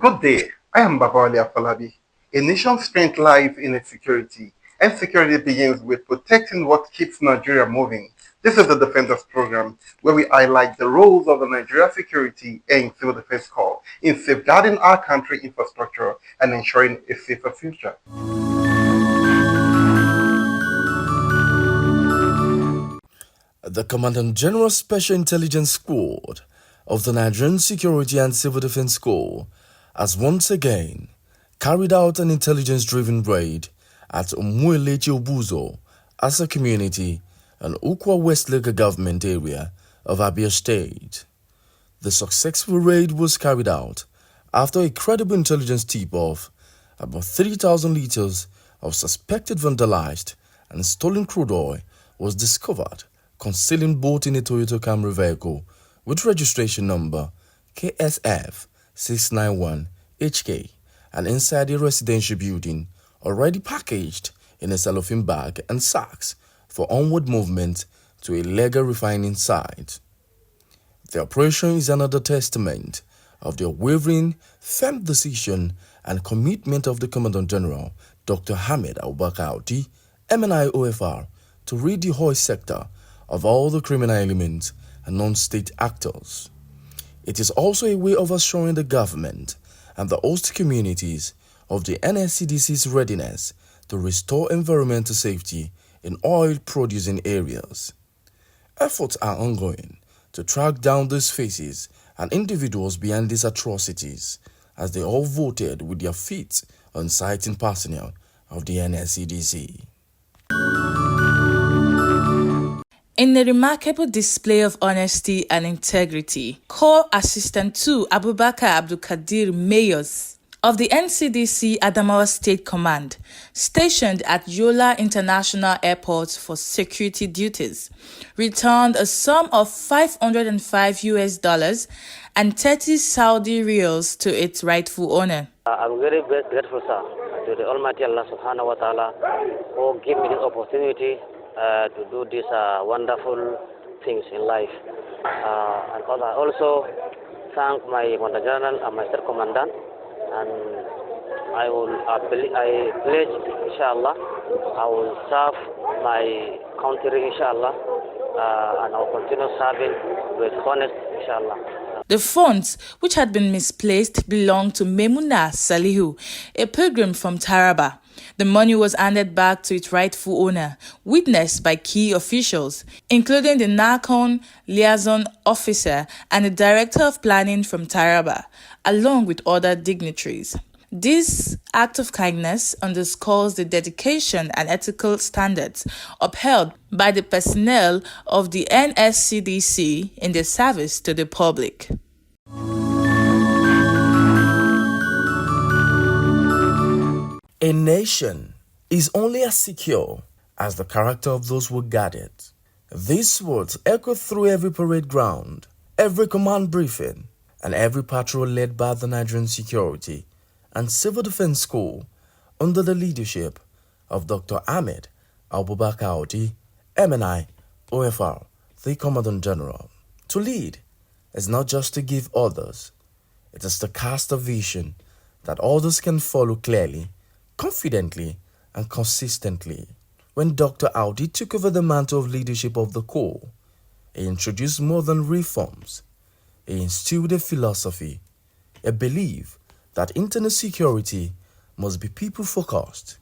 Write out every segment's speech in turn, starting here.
Good day, I am Babawale Afolabi. A nation's strength lies in its security, and security begins with protecting what keeps Nigeria moving. This is the Defenders Program, where we highlight the roles of the Nigeria Security and Civil Defense Corps in safeguarding our country infrastructure and ensuring a safer future. The Commandant General Special Intelligence Squad of the Nigerian Security and Civil Defense Corps has once again carried out an intelligence-driven raid at Umuelechi Obuzo, Asa Community, and Ukwa West Local Government area of Abia State. The successful raid was carried out after a credible intelligence tip-off about 3,000 liters of suspected vandalized and stolen crude oil was discovered concealing both in a Toyota Camry vehicle with registration number KSF 691HK and inside a residential building already packaged in a cellophane bag and sacks for onward movement to a legal refining site. The operation is another testament of the unwavering, firm decision and commitment of the Commandant General, Dr. Hamid Abubakar Audi, MNI OFR, to rid the oil sector of all the criminal elements and non-state actors. It is also a way of assuring the government and the host communities of the NSCDC's readiness to restore environmental safety in oil-producing areas. Efforts are ongoing to track down these faces and individuals behind these atrocities, as they all voted with their feet on citing personnel of the NSCDC. In a remarkable display of honesty and integrity, Corps Assistant 2 Abubakar Abdulkadir Mayors of the NCDC Adamawa State Command, stationed at Yola International Airport for security duties, returned a sum of $505 and 30 Saudi riyals to its rightful owner. I'm very grateful, sir, to the Almighty Allah Subhanahu wa Taala who gave me this opportunity to do these wonderful things in life. And I also thank my Commandant General and my State Commandant, and I pledge, inshallah, I will serve my country, inshallah, and I will continue serving with honest, inshallah. The funds, which had been misplaced, belonged to Memuna Salihu, a pilgrim from Taraba. The money was handed back to its rightful owner, witnessed by key officials, including the NACON liaison officer and the director of planning from Taraba, along with other dignitaries. This act of kindness underscores the dedication and ethical standards upheld by the personnel of the NSCDC in their service to the public. A nation is only as secure as the character of those who guard it. These words echo through every parade ground, every command briefing, and every patrol led by the Nigerian Security and Civil Defense Corps under the leadership of Dr. Ahmed Abubakar Audi, MNI OFR, the Commandant General. To lead is not just to give orders, it is to cast a vision that others can follow clearly, confidently, and consistently. When Dr. Audi took over the mantle of leadership of the Corps, he introduced modern reforms. He instilled a philosophy, a belief that internal security must be people-focused,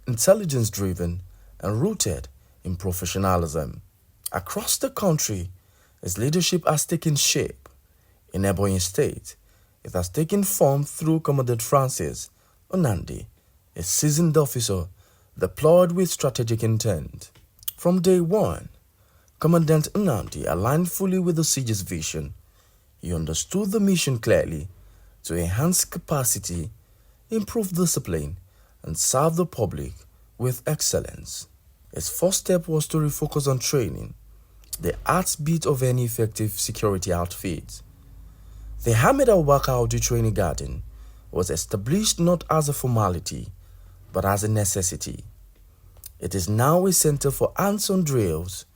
intelligence-driven, and rooted in professionalism. Across the country, his leadership has taken shape. In Ebonyi State, it has taken form through Commandant Francis Onandi, a seasoned officer deployed with strategic intent. From day one, Commandant Nnamdi aligned fully with the siege's vision. He understood the mission clearly to enhance capacity, improve discipline, and serve the public with excellence. His first step was to refocus on training, the heartbeat of any effective security outfit. The Hamid Abubakar Audi Training Garden was established not as a formality, but as a necessity. It is now a center for hands-on drills,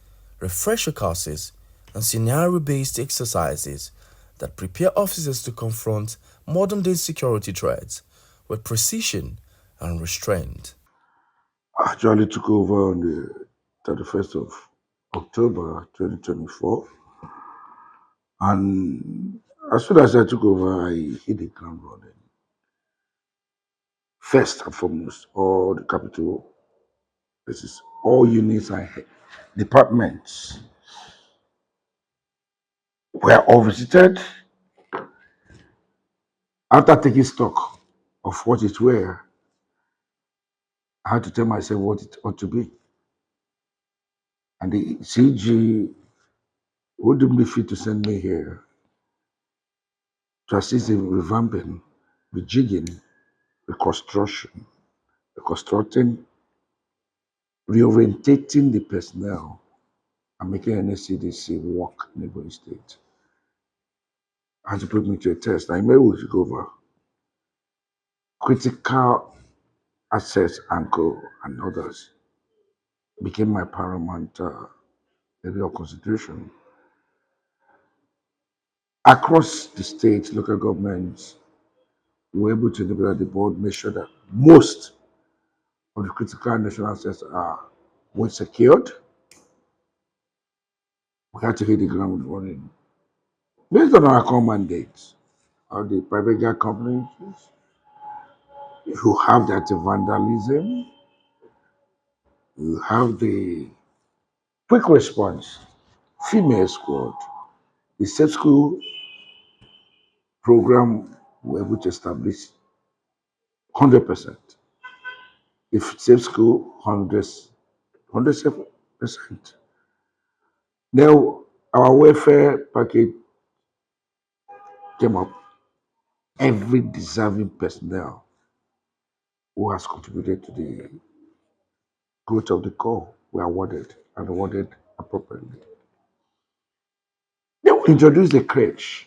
refresher courses, and scenario-based exercises that prepare officers to confront modern-day security threats with precision and restraint. I actually took over on the 31st of October 2024. And as soon as I took over, I hit the ground running. First and foremost, all the capital, this is all units and departments were all visited. After taking stock of what it were, I had to tell myself what it ought to be. And the CG wouldn't be fit to send me here to assist in revamping, rejigging, reconstruction, reconstructing, reorientating the personnel and making NSCDC work in Ebonyi State. I had to put me to a test. I may will take over. Critical assets anchor and others became my paramount area of concentration. Across the state, local governments were able to enable the board make sure that most of the critical national assets are well secured. We had to hit the ground running. Based on our core mandates of the private jet companies who have the anti-vandalism, you have the quick response, female squad, the safe school program we're able to establish 100%. If safe school, 107%. Now, our welfare package came up. Every deserving personnel who has contributed to the growth of the corps were awarded and awarded appropriately. Then we introduced the crèche.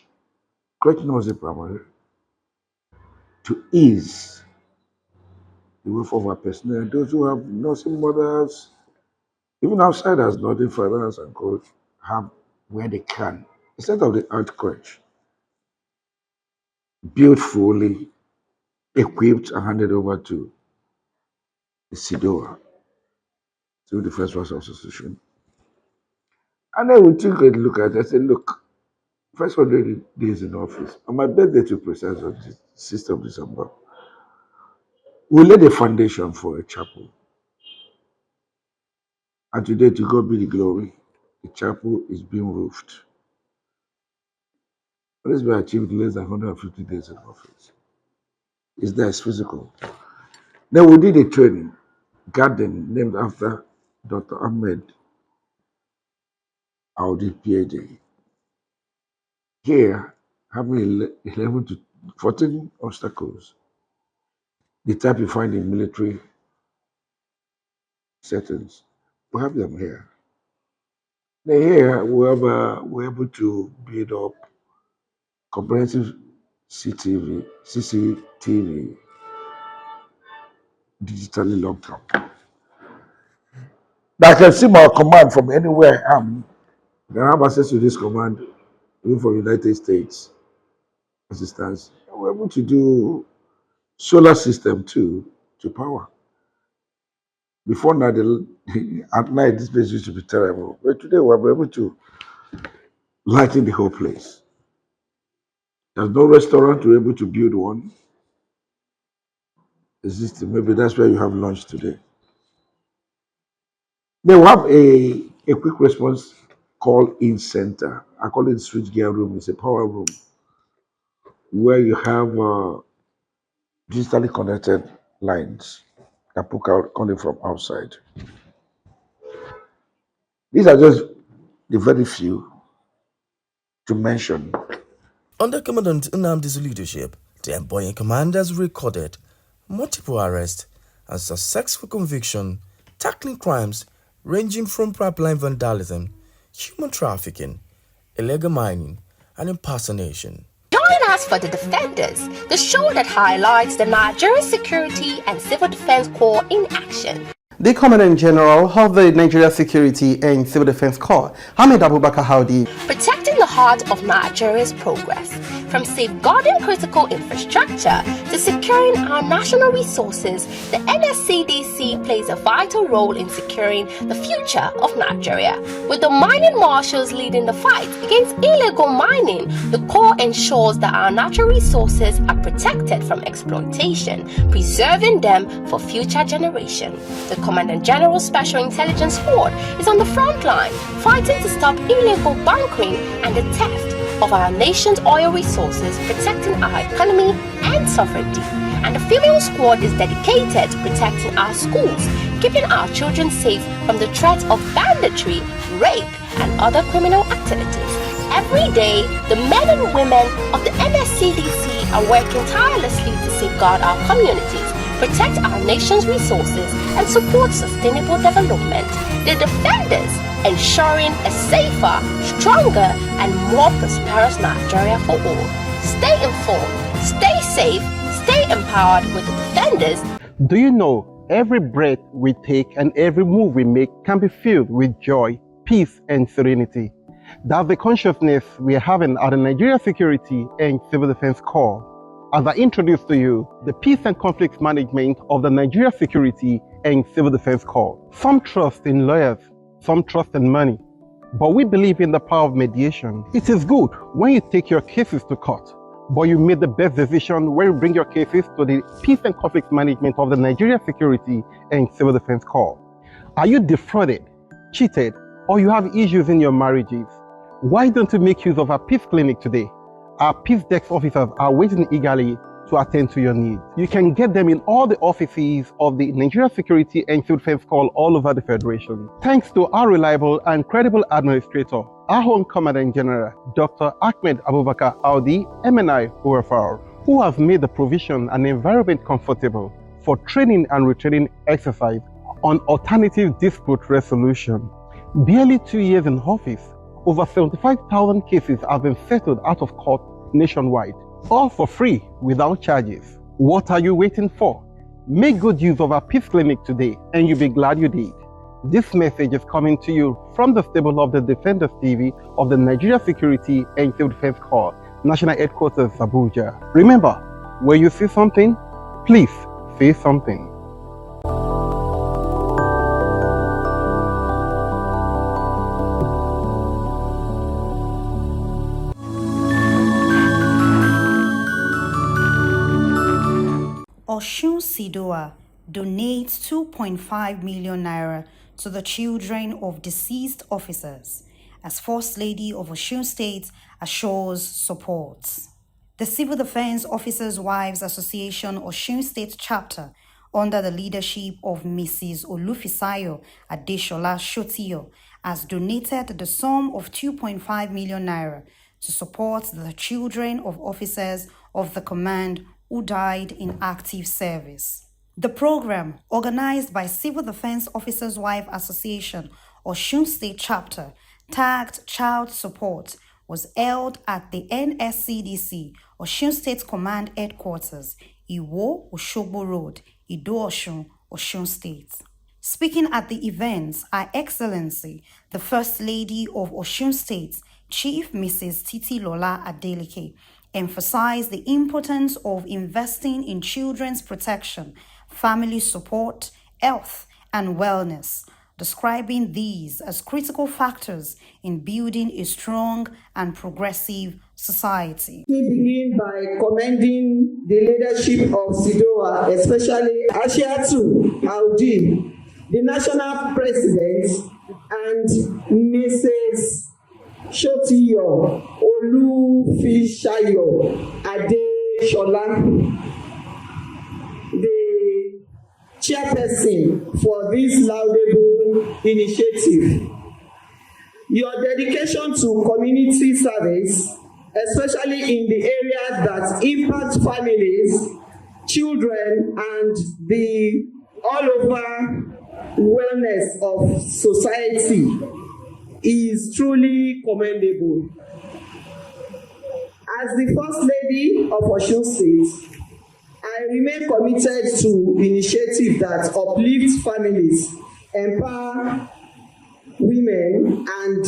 Crèche nursery primary to ease the welfare of our personnel. Those who have nursing mothers, even outsiders, not in finance and coach, have where they can. Instead of the art crèche, built fully, equipped and handed over to the CDOWA, Civil Defense Force Association. And then we took a look at it. I said, look, first 100 days in office, on my birthday to precise on the 6th of December, we laid a foundation for a chapel. And today, to God be the glory, the chapel is being roofed. This was achieved in less than 150 days in office. It's there, it's physical. Then we did a training, garden named after Dr. Ahmed Audi, PhD. Here, having 11 to 14 obstacles, the type you find in military settings, we have them here. Then here, we're able to build up comprehensive CCTV, digitally locked up. Now I can see my command from anywhere I am. I can have access to this command, even from United States assistance. We're able to do solar system too, to power. Before now, at night, this place used to be terrible. But today, we're able to lighten the whole place. There's no restaurant, we're able to build one. Existing. Maybe that's where you have lunch today. They will have a quick response call in center. I call it switchgear room. It's a power room where you have digitally connected lines that poke out coming from outside. These are just the very few to mention. Under Commandant Nnamdi's leadership, the Ebonyi commanders recorded multiple arrests and successful conviction, tackling crimes ranging from pipeline vandalism, human trafficking, illegal mining, and impersonation. Join us for The Defenders, the show that highlights the Nigerian Security and Civil Defense Corps in action. The Commandant General of the Nigeria Security and Civil Defense Corps, Hamid Abubakar Haudi. Protecting the heart of Nigeria's progress. From safeguarding critical infrastructure to securing our national resources, the NSCDC plays a vital role in securing the future of Nigeria. With the mining marshals leading the fight against illegal mining, the Corps ensures that our natural resources are protected from exploitation, preserving them for future generations. The Commandant General Special Intelligence Squad is on the front line, fighting to stop illegal bunkering and the theft of our nation's oil resources, protecting our economy and sovereignty. And the female squad is dedicated to protecting our schools, keeping our children safe from the threat of banditry, rape, and other criminal activities. Every day, the men and women of the NSCDC are working tirelessly to safeguard our communities, protect our nation's resources, and support sustainable development. The defenders, ensuring a safer, stronger, and more prosperous Nigeria for all. Stay informed, stay safe, stay empowered with the defenders. Do you know every breath we take and every move we make can be filled with joy, peace, and serenity? That's the consciousness we are having at the Nigeria Security and Civil Defense Corps. As I introduce to you the Peace and Conflict Management of the Nigeria Security and Civil Defense Corps. Some trust in lawyers, some trust in money, but we believe in the power of mediation. It is good when you take your cases to court, but you made the best decision when you bring your cases to the Peace and Conflict Management of the Nigeria Security and Civil Defense Corps. Are you defrauded, cheated, or you have issues in your marriages? Why don't you make use of our Peace Clinic today? Our Peace Desk officers are waiting eagerly to attend to your needs. You can get them in all the offices of the Nigeria Security and Civil Defense Corps all over the Federation. Thanks to our reliable and credible administrator, our own Commandant General, Dr. Ahmed Abubakar Audi, MNI OFR, who has made the provision and environment comfortable for training and retraining exercise on alternative dispute resolution. Barely 2 years in office, over 75,000 cases have been settled out of court nationwide, all for free without charges. What are you waiting for? Make good use of our Peace Clinic today and you'll be glad you did. This message is coming to you from the stable of the Defenders TV of the Nigeria Security and Civil Defense Corps, National Headquarters, Abuja. Remember, when you see something, please say something. Osun CDOWA donates 2.5 million naira to the children of deceased officers as First Lady of Osun State assures support. The Civil Defense Officers' Wives Association Osun State Chapter, under the leadership of Mrs. Olufisayo Adeshola Shotiyo, has donated the sum of 2.5 million naira to support the children of officers of the command who died in active service. The program, organized by Civil Defense Officers' Wife Association Osun State Chapter, tagged Child Support, was held at the NSCDC Osun State Command Headquarters, Iwo Oshogbo Road, Ido-Osun, Osun State. Speaking at the event, Her Excellency, the First Lady of Osun State, Chief Mrs. Titilola Adeleke, emphasized the importance of investing in children's protection, family support, health, and wellness, describing these as critical factors in building a strong and progressive society. We begin by commending the leadership of CDOWA, especially Ashiatu Audi, the national president, and Mrs. Shotiyo Olufisayo Adeshola, the chairperson for this laudable initiative. Your dedication to community service, especially in the areas that impact families, children, and the all-over wellness of society, is truly commendable. As the First Lady of Osun State, I remain committed to initiatives that uplift families, empower women, and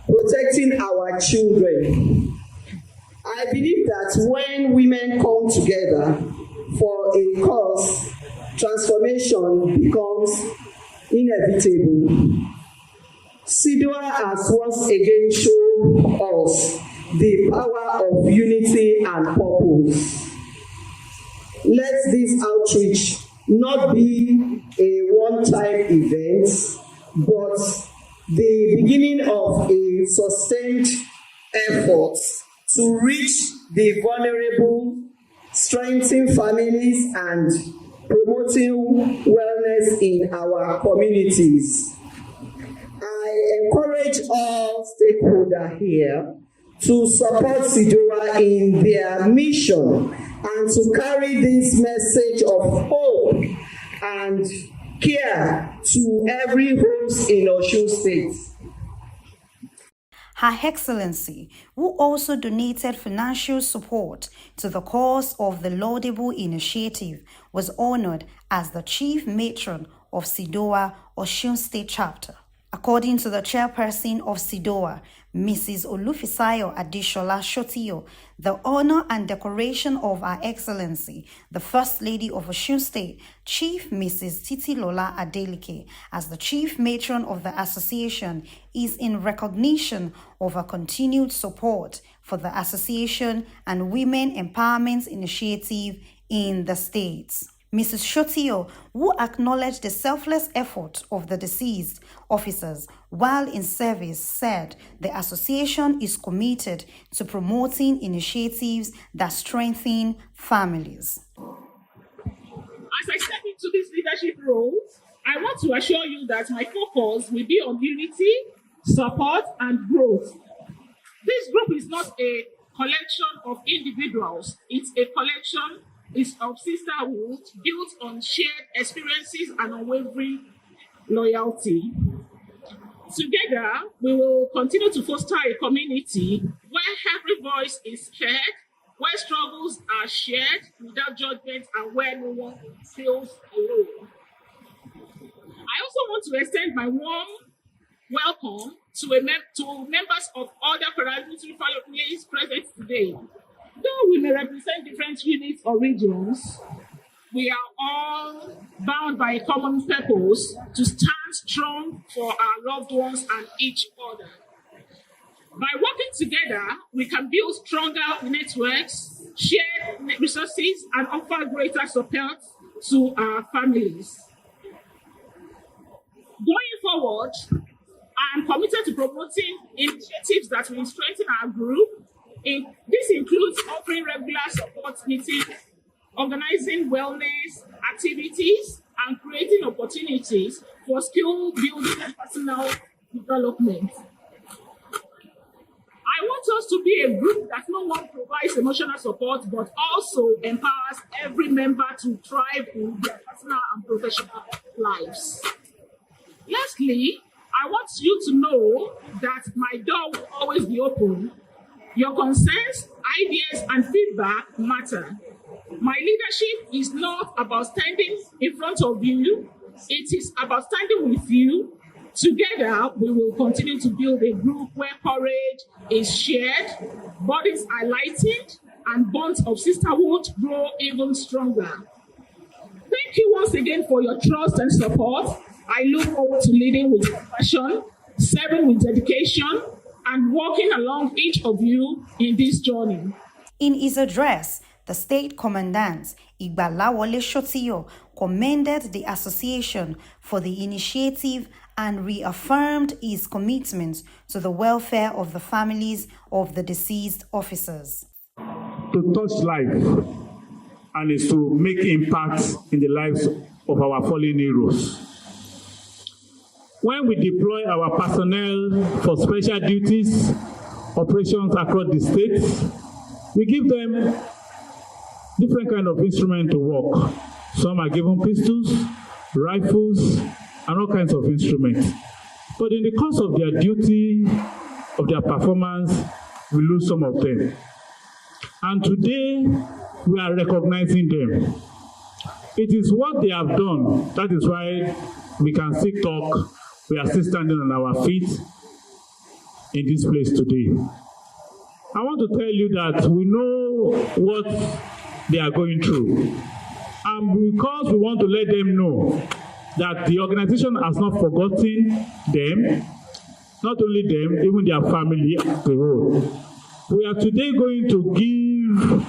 protecting our children. I I believe that when women come together for a cause, transformation becomes inevitable. CDOWA has once again shown us the power of unity and purpose. Let this outreach not be a one-time event, but the beginning of a sustained effort to reach the vulnerable, strengthen families, and promoting wellness in our communities. I encourage all stakeholders here to support CDOWA in their mission and to carry this message of hope and care to every home in Osun State. Her Excellency, who also donated financial support to the cause of the laudable initiative, was honored as the Chief Matron of CDOWA Osun State Chapter. According to the chairperson of CDOWA, Mrs. Olufisayo Adeshola Shotiyo, the honor and decoration of Her Excellency, the First Lady of Osun State, Chief Mrs. Titilola Adeleke, as the Chief Matron of the association, is in recognition of her continued support for the association and women empowerment initiative in the states. Mrs. Shotiyo, who acknowledged the selfless effort of the deceased officers while in service, said the association is committed to promoting initiatives that strengthen families. As I step into this leadership role, I want to assure you that my focus will be on unity, support, and growth. This group is not a collection of individuals, it's a collection of sisterhood built on shared experiences and unwavering loyalty. Together, we will continue to foster a community where every voice is heard, where struggles are shared without judgment, and where no one feels alone. I also want to extend my warm welcome to members of other paramilitary families present today. Though we may represent different units or regions, we are all bound by a common purpose to stand strong for our loved ones and each other. By working together, we can build stronger networks, share resources, and offer greater support to our families. Going forward, I am committed to promoting initiatives that will strengthen our group. This includes offering regular support meetings, organizing wellness activities, and creating opportunities for skill building and personal development. I want us to be a group that not only provides emotional support, but also empowers every member to thrive in their personal and professional lives. Lastly, I want you to know that my door will always be open. Your concerns, ideas, and feedback matter. My leadership is not about standing in front of you. It is about standing with you. Together, we will continue to build a group where courage is shared, bodies are lightened, and bonds of sisterhood grow even stronger. Thank you once again for your trust and support. I look forward to leading with passion, serving with dedication, and walking along each of you in this journey. In his address, the State Commandant, Igbalawole Shotiyo, commended the association for the initiative and reaffirmed his commitment to the welfare of the families of the deceased officers. To touch life and is to make impact in the lives of our fallen heroes. When we deploy our personnel for special duties, operations across the states, we give them different kind of instruments to work. Some are given pistols, rifles, and all kinds of instruments. But in the course of their duty, of their performance, we lose some of them. And today, we are recognizing them. It is what they have done. That is why we can still talk. We are still standing on our feet in this place today. I want to tell you that we know what they are going through. And because we want to let them know that the organization has not forgotten them, not only them, even their family as a whole. We are today going to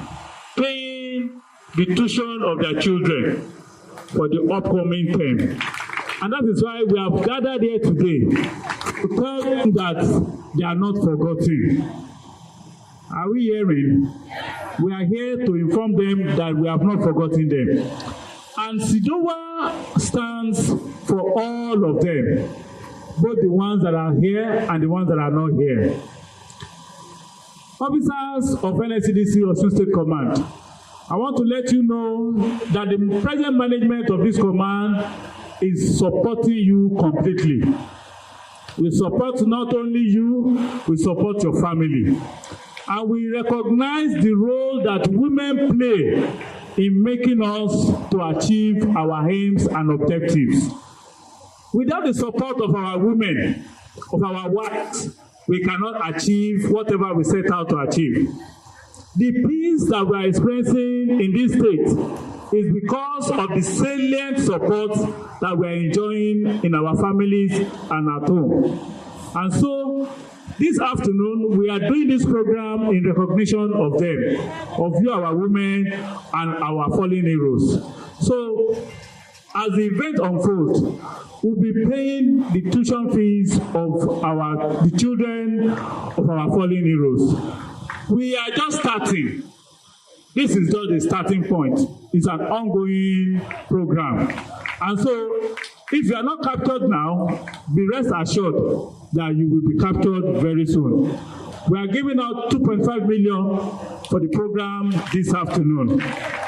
pay the tuition of their children for the upcoming term. And that is why we have gathered here today to tell them that they are not forgotten. Are we hearing? We are here to inform them that we have not forgotten them. And CDOWA stands for all of them, both the ones that are here and the ones that are not here. Officers of NSCDC Osun State Command, I want to let you know that the present management of this command is supporting you completely. We support not only you, we support your family. And we recognize the role that women play in making us to achieve our aims and objectives. Without the support of our women, of our wives, we cannot achieve whatever we set out to achieve. The peace that we are experiencing in this state is because of the salient support that we are enjoying in our families and at home. And so, this afternoon, we are doing this program in recognition of them, of you, our women, and our fallen heroes. So, as the event unfolds, we'll be paying the tuition fees of the children of our fallen heroes. We are just starting. This is just the starting point. It's an ongoing program. And so, if you are not captured now, be rest assured that you will be captured very soon. We are giving out 2.5 million for the program this afternoon.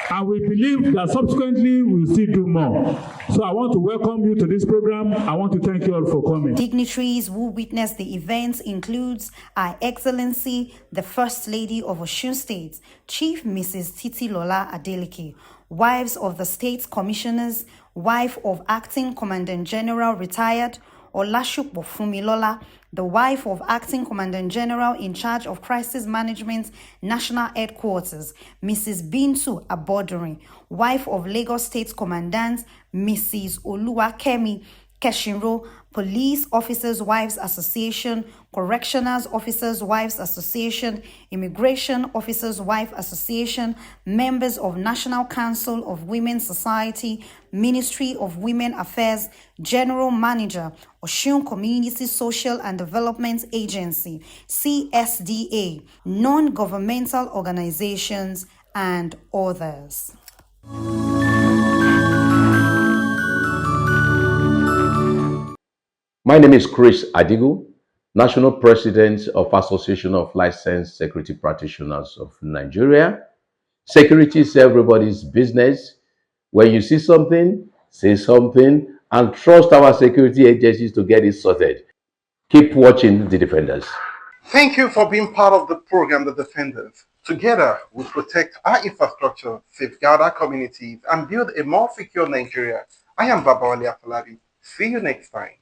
And we believe that subsequently we will still do more. So I want to welcome you to this program. I want to thank you all for coming. Dignitaries who witnessed the events includes Her Excellency, the First Lady of Osun State, Chief Mrs. Titilola Adeleke, wives of the State Commissioners, wife of Acting Commandant General retired, Olashukbo Fumilola, the wife of Acting Commandant General in charge of Crisis Management National Headquarters, Mrs. Bintu Aboduri, wife of Lagos State Commandant, Mrs. Oluwakemi Keshinro, Police Officers Wives Association, Correctionals Officers Wives Association, Immigration Officers Wives Association, members of National Council of Women's Society, Ministry of Women Affairs, General Manager, Osun Community Social and Development Agency, CSDA, non-governmental organizations, and others. My name is Chris Adigu, National President of Association of Licensed Security Practitioners of Nigeria. Security is everybody's business. When you see something, say something, and trust our security agencies to get it sorted. Keep watching The Defenders. Thank you for being part of the program, The Defenders. Together, we protect our infrastructure, safeguard our communities, and build a more secure Nigeria. I am Babawale Afolabi. See you next time.